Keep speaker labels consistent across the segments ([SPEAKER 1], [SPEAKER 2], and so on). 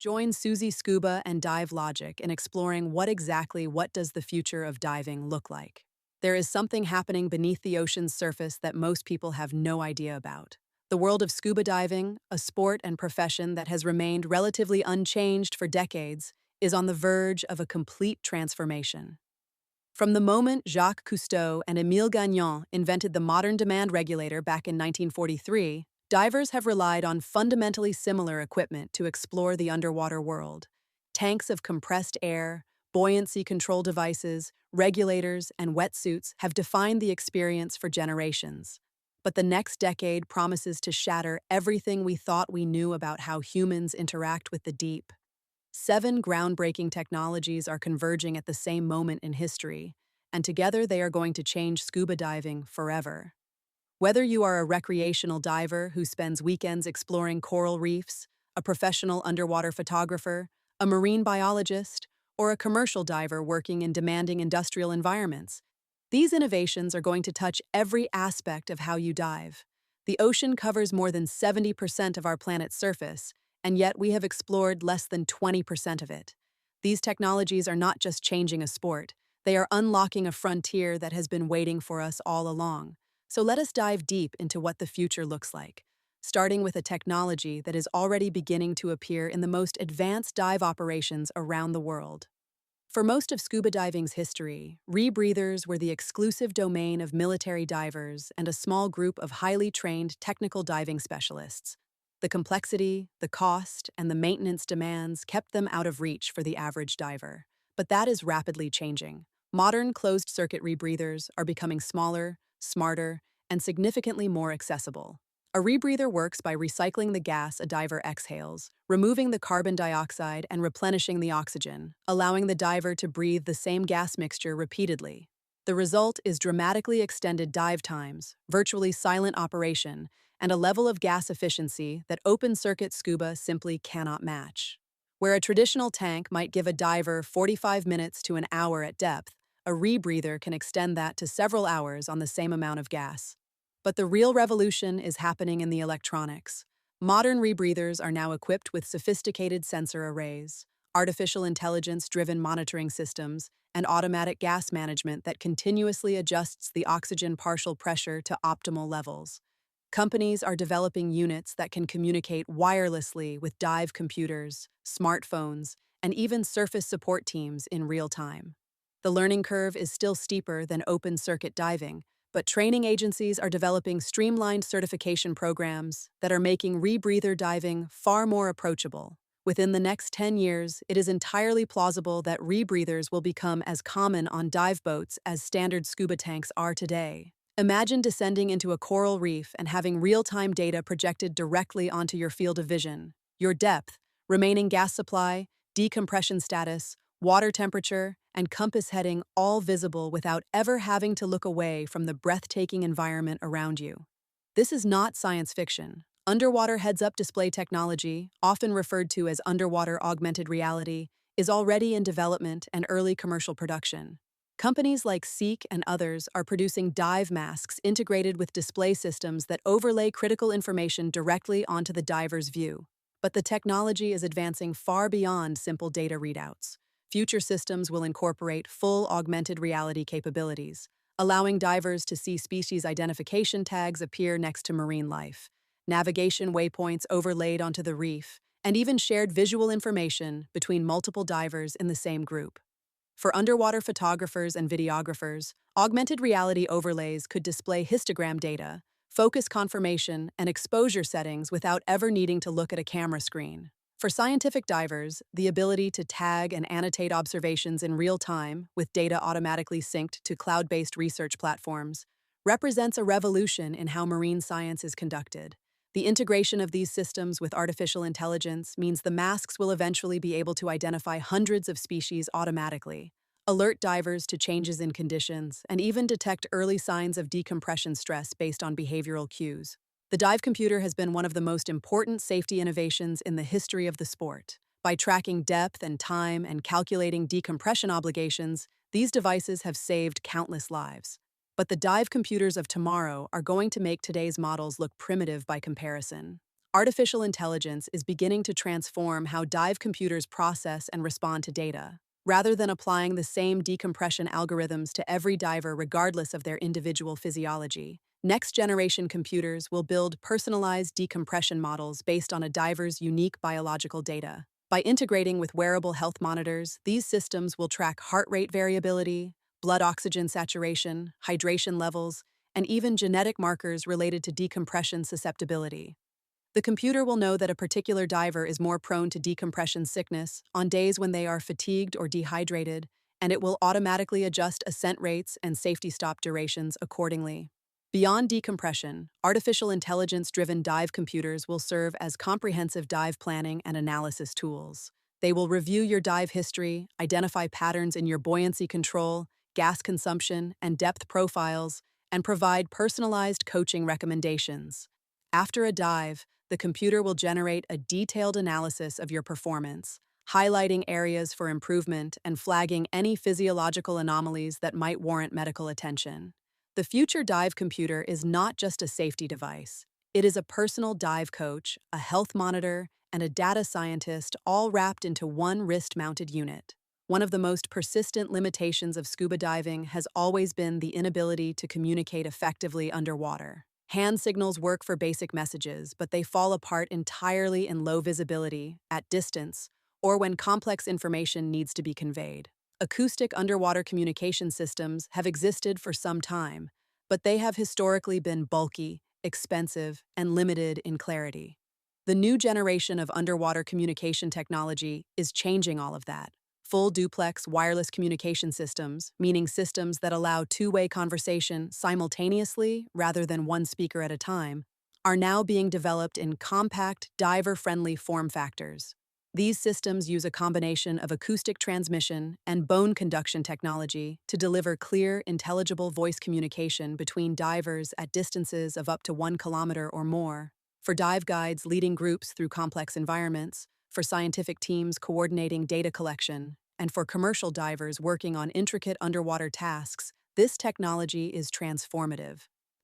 [SPEAKER 1] Join Suzi Scuba and Dive Logic in exploring what does the future of diving look like. There is something happening beneath the ocean's surface that most people have no idea about. The world of scuba diving, a sport and profession that has remained relatively unchanged for decades, is on the verge of a complete transformation. From the moment Jacques Cousteau and Émile Gagnon invented the modern demand regulator back in 1943, divers have relied on fundamentally similar equipment to explore the underwater world. Tanks of compressed air, buoyancy control devices, regulators, and wetsuits have defined the experience for generations. But the next decade promises to shatter everything we thought we knew about how humans interact with the deep. 7 groundbreaking technologies are converging at the same moment in history, and together they are going to change scuba diving forever. Whether you are a recreational diver who spends weekends exploring coral reefs, a professional underwater photographer, a marine biologist, or a commercial diver working in demanding industrial environments, these innovations are going to touch every aspect of how you dive. The ocean covers more than 70% of our planet's surface, and yet we have explored less than 20% of it. These technologies are not just changing a sport, they are unlocking a frontier that has been waiting for us all along. So let us dive deep into what the future looks like, starting with a technology that is already beginning to appear in the most advanced dive operations around the world. For most of scuba diving's history, rebreathers were the exclusive domain of military divers and a small group of highly trained technical diving specialists. The complexity, the cost, and the maintenance demands kept them out of reach for the average diver. But that is rapidly changing. Modern closed-circuit rebreathers are becoming smaller, smarter, and significantly more accessible. A rebreather works by recycling the gas a diver exhales, removing the carbon dioxide and replenishing the oxygen, allowing the diver to breathe the same gas mixture repeatedly. The result is dramatically extended dive times, virtually silent operation, and a level of gas efficiency that open-circuit scuba simply cannot match. Where a traditional tank might give a diver 45 minutes to an hour at depth, a rebreather can extend that to several hours on the same amount of gas. But the real revolution is happening in the electronics. Modern rebreathers are now equipped with sophisticated sensor arrays, artificial intelligence-driven monitoring systems, and automatic gas management that continuously adjusts the oxygen partial pressure to optimal levels. Companies are developing units that can communicate wirelessly with dive computers, smartphones, and even surface support teams in real time. The learning curve is still steeper than open-circuit diving, but training agencies are developing streamlined certification programs that are making rebreather diving far more approachable. Within the next 10 years, it is entirely plausible that rebreathers will become as common on dive boats as standard scuba tanks are today. Imagine descending into a coral reef and having real-time data projected directly onto your field of vision. Your depth, remaining gas supply, decompression status, water temperature, and compass heading all visible without ever having to look away from the breathtaking environment around you. This is not science fiction. Underwater heads-up display technology, often referred to as underwater augmented reality, is already in development and early commercial production. Companies like Seek and others are producing dive masks integrated with display systems that overlay critical information directly onto the diver's view. But the technology is advancing far beyond simple data readouts. Future systems will incorporate full augmented reality capabilities, allowing divers to see species identification tags appear next to marine life, navigation waypoints overlaid onto the reef, and even shared visual information between multiple divers in the same group. For underwater photographers and videographers, augmented reality overlays could display histogram data, focus confirmation, and exposure settings without ever needing to look at a camera screen. For scientific divers, the ability to tag and annotate observations in real time, with data automatically synced to cloud-based research platforms, represents a revolution in how marine science is conducted. The integration of these systems with artificial intelligence means the masks will eventually be able to identify hundreds of species automatically, alert divers to changes in conditions, and even detect early signs of decompression stress based on behavioral cues. The dive computer has been one of the most important safety innovations in the history of the sport. By tracking depth and time and calculating decompression obligations, these devices have saved countless lives. But the dive computers of tomorrow are going to make today's models look primitive by comparison. Artificial intelligence is beginning to transform how dive computers process and respond to data. Rather than applying the same decompression algorithms to every diver regardless of their individual physiology, next-generation computers will build personalized decompression models based on a diver's unique biological data. By integrating with wearable health monitors, these systems will track heart rate variability, blood oxygen saturation, hydration levels, and even genetic markers related to decompression susceptibility. The computer will know that a particular diver is more prone to decompression sickness on days when they are fatigued or dehydrated, and it will automatically adjust ascent rates and safety stop durations accordingly. Beyond decompression, artificial intelligence-driven dive computers will serve as comprehensive dive planning and analysis tools. They will review your dive history, identify patterns in your buoyancy control, gas consumption, and depth profiles, and provide personalized coaching recommendations. After a dive, the computer will generate a detailed analysis of your performance, highlighting areas for improvement and flagging any physiological anomalies that might warrant medical attention. The future dive computer is not just a safety device. It is a personal dive coach, a health monitor, and a data scientist all wrapped into one wrist-mounted unit. One of the most persistent limitations of scuba diving has always been the inability to communicate effectively underwater. Hand signals work for basic messages, but they fall apart entirely in low visibility, at distance, or when complex information needs to be conveyed. Acoustic underwater communication systems have existed for some time, but they have historically been bulky, expensive, and limited in clarity. The new generation of underwater communication technology is changing all of that. Full duplex wireless communication systems, meaning systems that allow two-way conversation simultaneously rather than one speaker at a time, are now being developed in compact, diver-friendly form factors. These systems use a combination of acoustic transmission and bone conduction technology to deliver clear, intelligible voice communication between divers at distances of up to 1 kilometer or more, for dive guides leading groups through complex environments, for scientific teams coordinating data collection, and for commercial divers working on intricate underwater tasks. This technology is transformative.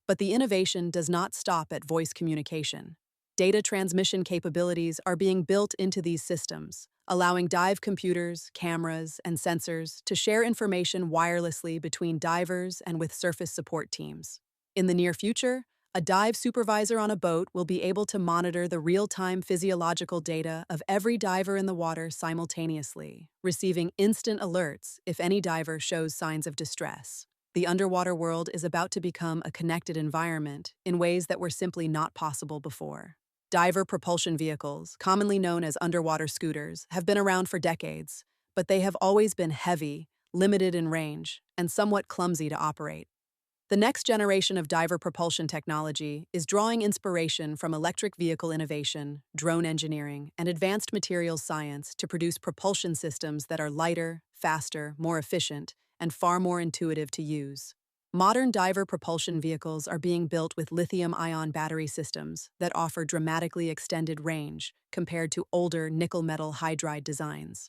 [SPEAKER 1] But the innovation does not stop at voice communication. Data transmission capabilities are being built into these systems, allowing dive computers, cameras, and sensors to share information wirelessly between divers and with surface support teams. In the near future, a dive supervisor on a boat will be able to monitor the real-time physiological data of every diver in the water simultaneously, receiving instant alerts if any diver shows signs of distress. The underwater world is about to become a connected environment in ways that were simply not possible before. Diver propulsion vehicles, commonly known as underwater scooters, have been around for decades, but they have always been heavy, limited in range, and somewhat clumsy to operate. The next generation of diver propulsion technology is drawing inspiration from electric vehicle innovation, drone engineering, and advanced materials science to produce propulsion systems that are lighter, faster, more efficient, and far more intuitive to use. Modern diver propulsion vehicles are being built with lithium-ion battery systems that offer dramatically extended range compared to older nickel-metal hydride designs.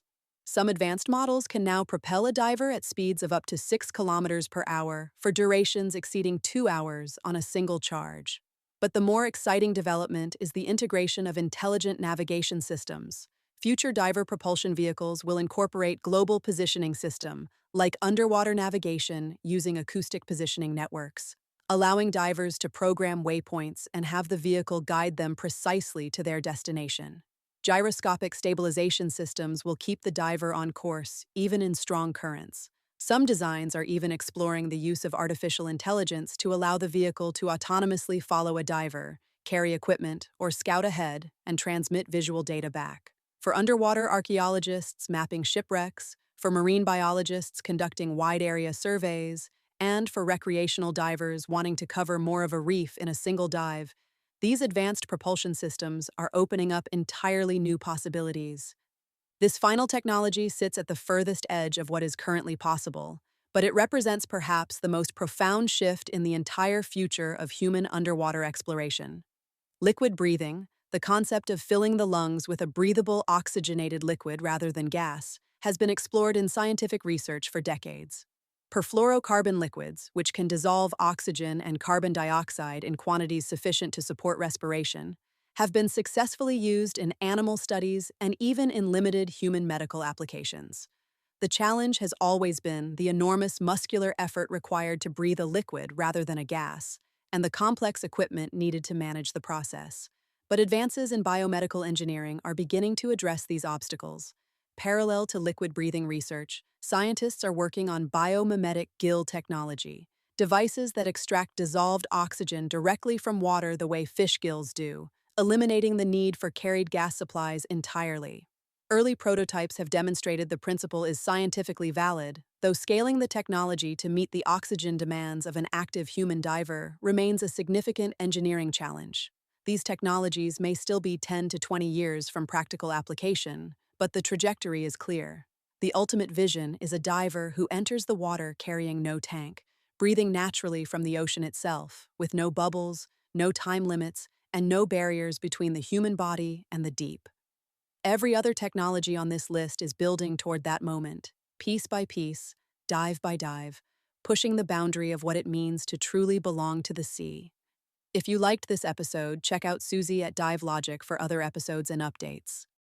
[SPEAKER 1] Some advanced models can now propel a diver at speeds of up to 6 kilometers per hour for durations exceeding 2 hours on a single charge. But the more exciting development is the integration of intelligent navigation systems. Future diver propulsion vehicles will incorporate global positioning system, like underwater navigation using acoustic positioning networks, allowing divers to program waypoints and have the vehicle guide them precisely to their destination. Gyroscopic stabilization systems will keep the diver on course, even in strong currents. Some designs are even exploring the use of artificial intelligence to allow the vehicle to autonomously follow a diver, carry equipment, or scout ahead and transmit visual data back. For underwater archaeologists mapping shipwrecks, for marine biologists conducting wide-area surveys, and for recreational divers wanting to cover more of a reef in a single dive, these advanced propulsion systems are opening up entirely new possibilities. This final technology sits at the furthest edge of what is currently possible, but it represents perhaps the most profound shift in the entire future of human underwater exploration. Liquid breathing, the concept of filling the lungs with a breathable oxygenated liquid rather than gas, has been explored in scientific research for decades. Perfluorocarbon liquids, which can dissolve oxygen and carbon dioxide in quantities sufficient to support respiration, have been successfully used in animal studies and even in limited human medical applications. The challenge has always been the enormous muscular effort required to breathe a liquid rather than a gas, and the complex equipment needed to manage the process. But advances in biomedical engineering are beginning to address these obstacles. Parallel to liquid breathing research, scientists are working on biomimetic gill technology, devices that extract dissolved oxygen directly from water the way fish gills do, eliminating the need for carried gas supplies entirely. Early prototypes have demonstrated the principle is scientifically valid, though scaling the technology to meet the oxygen demands of an active human diver remains a significant engineering challenge. These technologies may still be 10 to 20 years from practical application, but the trajectory is clear. The ultimate vision is a diver who enters the water carrying no tank, breathing naturally from the ocean itself, with no bubbles, no time limits, and no barriers between the human body and the deep. Every other technology on this list is building toward that moment, piece by piece, dive by dive, pushing the boundary of what it means to truly belong to the sea. If you liked this episode, check out Suzi at Dive Logic for other episodes and updates.